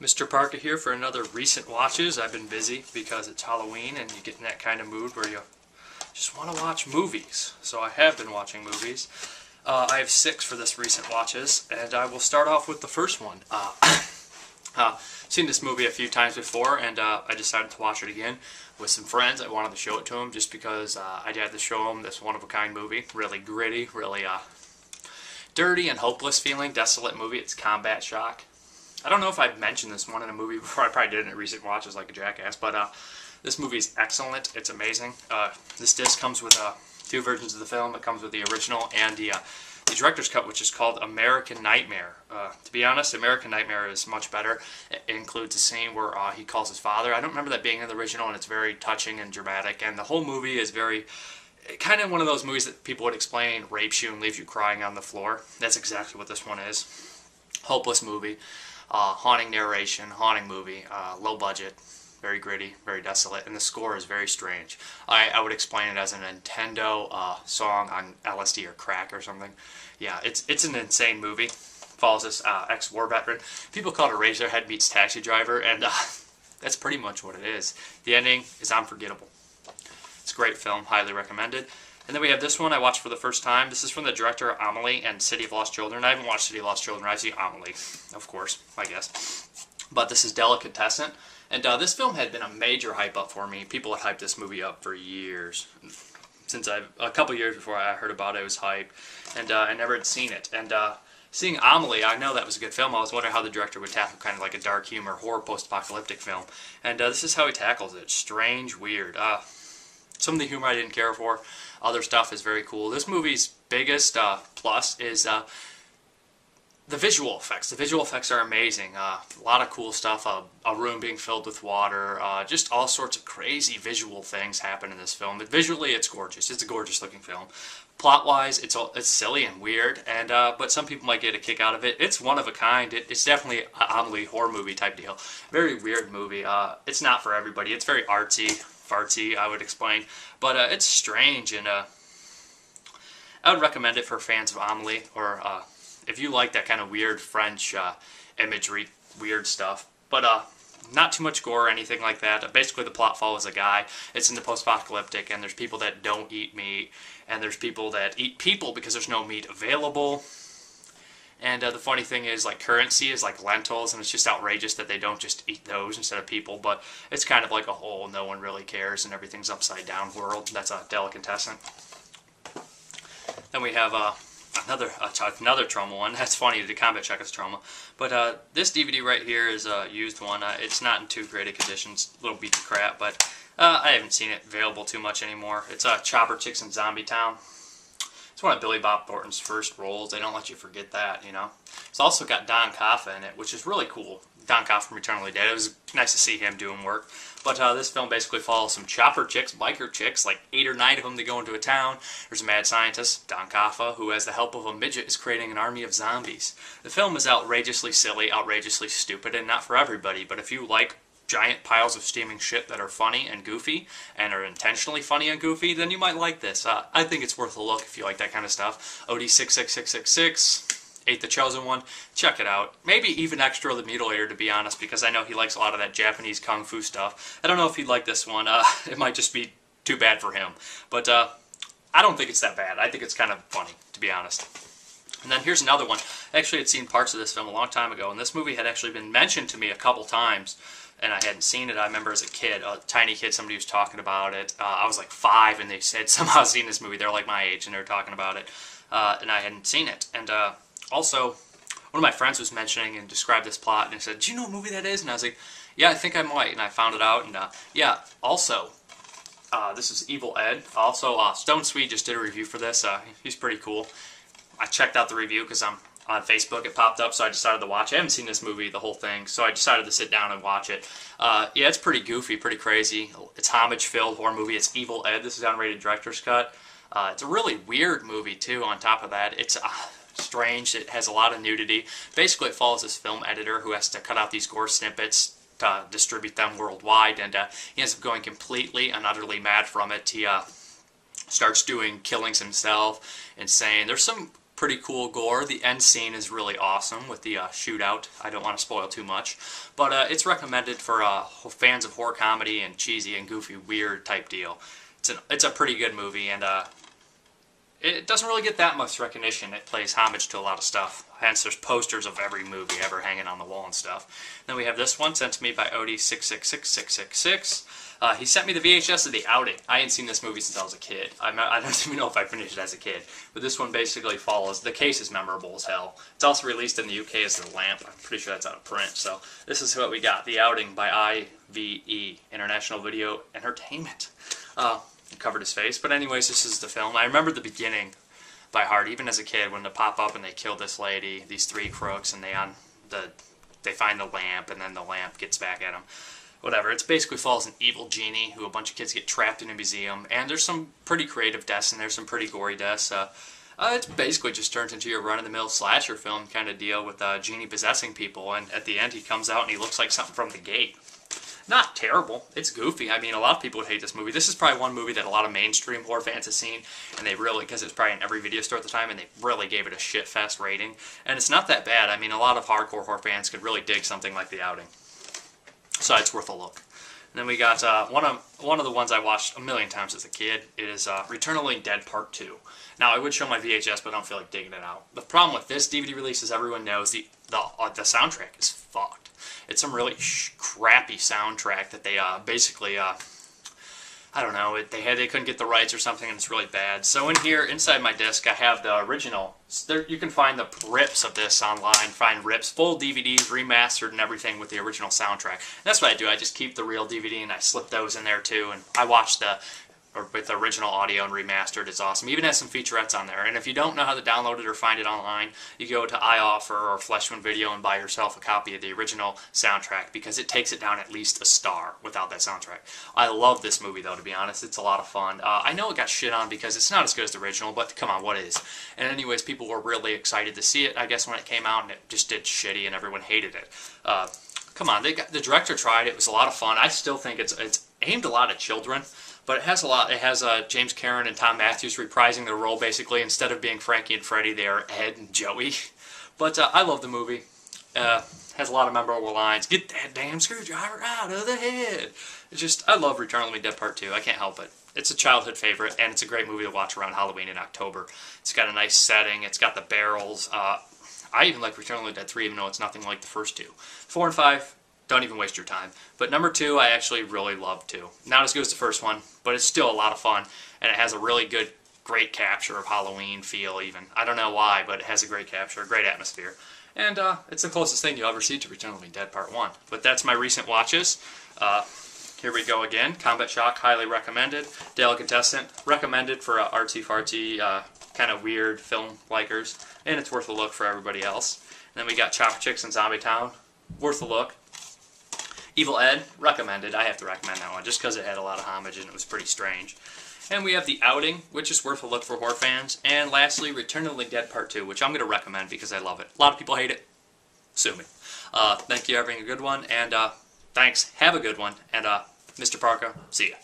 Mrparka here for another recent watches. I've been busy because it's Halloween and you get in that kind of mood where you just want to watch movies. So I have been watching movies. I have 6 for this recent watches, and I will start off with the first one. Seen this movie a few times before, and I decided to watch it again with some friends. I wanted to show it to them just because I had to show them this one-of-a-kind movie. Really gritty, really dirty and hopeless feeling, desolate movie. It's Combat Shock. I don't know if I've mentioned this one in a movie before. I probably did in recent watches like a jackass, but this movie is excellent. It's amazing. This disc comes with 2 versions of the film. It comes with the original and the director's cut, which is called American Nightmare. To be honest, American Nightmare is much better. It includes a scene where he calls his father. I don't remember that being in the original, and it's very touching and dramatic, and the whole movie is very kind of one of those movies that people would explain rapes you and leaves you crying on the floor. That's exactly what this one is. Hopeless movie. Haunting narration, haunting movie, low budget, very gritty, very desolate, and the score is very strange. I would explain it as a Nintendo song on LSD or crack or something. Yeah, it's an insane movie. Follows this ex-war veteran. People call it a Razorhead meets Taxi Driver, and that's pretty much what it is. The ending is unforgettable. It's a great film, highly recommended. And then we have this one I watched for the first time. This is from the director Amelie and City of Lost Children. I haven't watched City of Lost Children. I've seen Amelie, of course, I guess. But this is Delicatessen. And this film had been a major hype up for me. People had hyped this movie up for years. Since a couple years before I heard about it, it was hype. And I never had seen it. And seeing Amelie, I know that was a good film. I was wondering how the director would tackle kind of like a dark humor, horror, post-apocalyptic film. And this is how he tackles it. Strange, weird. Some of the humor I didn't care for. Other stuff is very cool. This movie's biggest plus is the visual effects. The visual effects are amazing. A lot of cool stuff. A room being filled with water. Just all sorts of crazy visual things happen in this film. But visually, it's gorgeous. It's a gorgeous looking film. Plot-wise, it's silly and weird, and but some people might get a kick out of it. It's one of a kind. It's definitely an Amelie horror movie type deal. Very weird movie. It's not for everybody. It's very artsy. Fartsy, I would explain, but it's strange, and I would recommend it for fans of Amelie, or if you like that kind of weird French imagery, weird stuff, but not too much gore or anything like that. Basically, the plot follows a guy. It's in the post-apocalyptic, and there's people that don't eat meat, and there's people that eat people because there's no meat available. And the funny thing is, like, currency is like lentils, and it's just outrageous that they don't just eat those instead of people, but it's kind of like a whole no one really cares and everything's upside down world. That's a Delicatessen. Then we have another trauma one. That's funny, the Combat Shock is trauma. But this DVD right here is a used one. It's not in too great a condition. It's a little beat to crap, but I haven't seen it available too much anymore. It's Chopper Chicks in Zombietown. It's one of Billy Bob Thornton's first roles. They don't let you forget that, you know. It's also got Calfa in it, which is really cool. Calfa from Eternally Dead. It was nice to see him doing work. But this film basically follows some chopper chicks, biker chicks, like 8 or 9 of them. They go into a town. There's a mad scientist, Calfa, who, has the help of a midget, is creating an army of zombies. The film is outrageously silly, outrageously stupid, and not for everybody. But if you like giant piles of steaming shit that are funny and goofy, and are intentionally funny and goofy, then you might like this. I think it's worth a look if you like that kind of stuff. OD66666, 8 the Chosen One, check it out. Maybe even Extra the Mutilator, to be honest, because I know he likes a lot of that Japanese kung fu stuff. I don't know if he'd like this one. It might just be too bad for him. But I don't think it's that bad. I think it's kind of funny, to be honest. And then here's another one. I actually had seen parts of this film a long time ago, and this movie had actually been mentioned to me a couple times, and I hadn't seen it. I remember as a kid, a tiny kid, somebody was talking about it. I was like 5, and they said somehow seen this movie. They're like my age, and they were talking about it, and I hadn't seen it. And also, one of my friends was mentioning and described this plot, and he said, "Do you know what movie that is?" And I was like, "Yeah, I think I might." And I found it out, and yeah, also, this is Evil Ed. Also, Stone Sweet just did a review for this. He's pretty cool. I checked out the review because I'm on Facebook. It popped up, so I decided to watch it. I haven't seen this movie, the whole thing, so I decided to sit down and watch it. Yeah, it's pretty goofy, pretty crazy. It's homage-filled horror movie. It's Evil Ed. This is unrated director's cut. It's a really weird movie, too, on top of that. It's strange. It has a lot of nudity. Basically, it follows this film editor who has to cut out these gore snippets to distribute them worldwide, and he ends up going completely and utterly mad from it. He starts doing killings himself, insane. There's some pretty cool gore. The end scene is really awesome with the shootout. I don't want to spoil too much, but it's recommended for fans of horror comedy and cheesy and goofy, weird type deal. It's a pretty good movie, and it doesn't really get that much recognition. It plays homage to a lot of stuff. Hence, there's posters of every movie ever hanging on the wall and stuff. Then we have this one sent to me by Odie666666. He sent me the VHS of The Outing. I ain't seen this movie since I was a kid. I don't even know if I finished it as a kid. But this one basically follows. The case is memorable as hell. It's also released in the UK as The Lamp. I'm pretty sure that's out of print. So this is what we got. The Outing by IVE, International Video Entertainment. Covered his face. But anyways, this is the film. I remember the beginning by heart, even as a kid, when they pop up and they kill this lady, these three crooks, and they find the lamp, and then the lamp gets back at them. Whatever. It basically follows an evil genie who a bunch of kids get trapped in a museum, and there's some pretty creative deaths, and there's some pretty gory deaths. It's basically just turns into your run-of-the-mill slasher film kind of deal with genie possessing people, and at the end he comes out and he looks like something from The Gate. Not terrible. It's goofy. I mean, a lot of people would hate this movie. This is probably one movie that a lot of mainstream horror fans have seen, and they really, because it was probably in every video store at the time, and they really gave it a shit-fest rating. And it's not that bad. I mean, a lot of hardcore horror fans could really dig something like The Outing. So it's worth a look. And then we got one of the ones I watched a million times as a kid. It is Return of the Living Dead Part 2. Now, I would show my VHS, but I don't feel like digging it out. The problem with this DVD release, as everyone knows, the soundtrack is fucked. It's some really crappy soundtrack that they basically, I don't know, they couldn't get the rights or something, and it's really bad. So in here, inside my disc, I have the original. You can find the rips of this online, find rips, full DVDs, remastered and everything with the original soundtrack. And that's what I do. I just keep the real DVD and I slip those in there too, and I watch with the original audio and remastered. It's awesome. Even has some featurettes on there. And if you don't know how to download it or find it online, you go to iOffer or Fleshman Video and buy yourself a copy of the original soundtrack, because it takes it down at least a star without that soundtrack. I love this movie, though, to be honest. It's a lot of fun. I know it got shit on because it's not as good as the original, but come on, what is? And anyways, people were really excited to see it, I guess, when it came out, and it just did shitty and everyone hated it. Come on, the director tried it. It was a lot of fun. I still think it's aimed a lot at children. But it has a lot. It has James Karen and Tom Matthews reprising their role, basically. Instead of being Frankie and Freddie, they are Ed and Joey. But I love the movie. Has a lot of memorable lines. Get that damn screwdriver out of the head. It's just, I love Return of the Living Dead Part 2. I can't help it. It's a childhood favorite, and it's a great movie to watch around Halloween in October. It's got a nice setting. It's got the barrels. I even like Return of the Living Dead 3, even though it's nothing like the first two. 4 and 5. Don't even waste your time. But number 2, I actually really love too. Not as good as the first one, but it's still a lot of fun, and it has a really great capture of Halloween feel even. I don't know why, but it has a great capture, a great atmosphere. And it's the closest thing you'll ever see to Return of the Living Dead Part 1. But that's my recent watches. Here we go again. Combat Shock, highly recommended. Delicatessen, recommended for artsy-fartsy, kind of weird film likers. And it's worth a look for everybody else. And then we got Chopper Chicks and Zombietown, worth a look. Evil Ed, recommended. I have to recommend that one, just because it had a lot of homage and it was pretty strange. And we have The Outing, which is worth a look for horror fans. And lastly, Return of the Living Dead Part 2, which I'm going to recommend because I love it. A lot of people hate it. Sue me. Thank you for having a good one, and thanks. Have a good one. And Mrparka, see ya.